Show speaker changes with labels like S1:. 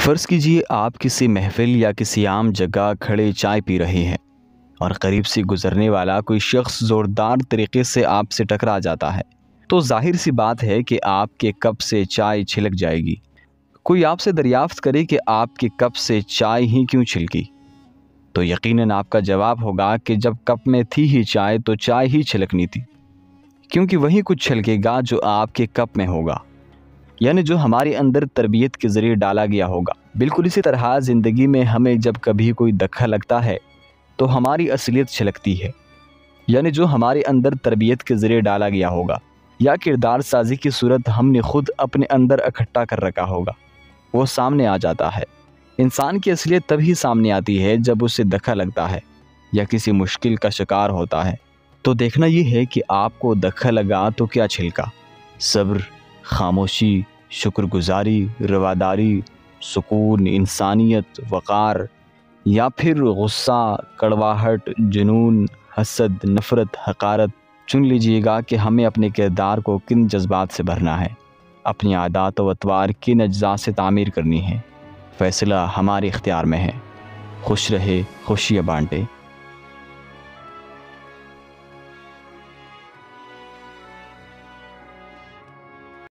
S1: فرض کیجئے آپ کسی محفل یا کسی عام جگہ کھڑے چائے پی رہے ہیں اور قریب سے گزرنے والا کوئی شخص زوردار طریقے سے آپ سے ٹکرا جاتا ہے تو ظاہر سی بات ہے کہ آپ کے کپ سے چائے چھلک جائے گی۔ کوئی آپ سے دریافت کرے کہ آپ کے کپ سے چائے ہی کیوں چھلکی، تو یقیناً آپ کا جواب ہوگا کہ جب کپ میں تھی ہی چائے تو چائے ہی چھلکنی تھی، کیونکہ وہی کچھ چھلکے گا جو آپ کے کپ میں ہوگا، یعنی جو ہمارے اندر تربیت کے ذریعے ڈالا گیا ہوگا۔ بالکل اسی طرح زندگی میں ہمیں جب کبھی کوئی دھکا لگتا ہے تو ہماری اصلیت چھلکتی ہے، یعنی جو ہمارے اندر تربیت کے ذریعے ڈالا گیا ہوگا یا کردار سازی کی صورت ہم نے خود اپنے اندر اکٹھا کر رکھا ہوگا، وہ سامنے آ جاتا ہے۔ انسان کی اصلیت تبھی سامنے آتی ہے جب اسے دھکا لگتا ہے یا کسی مشکل کا شکار ہوتا ہے۔ تو دیکھنا یہ ہے کہ آپ کو دھکا لگا تو کیا چھلکا، صبر، خاموشی، شکر گزاری، رواداری، سکون، انسانیت، وقار، یا پھر غصہ، کڑواہٹ، جنون، حسد، نفرت، حقارت۔ چن لیجئے گا کہ ہمیں اپنے کردار کو کن جذبات سے بھرنا ہے، اپنی عادات و اطوار کن اجزاء سے تعمیر کرنی ہے۔ فیصلہ ہمارے اختیار میں ہے۔ خوش رہے، خوشیاں بانٹے۔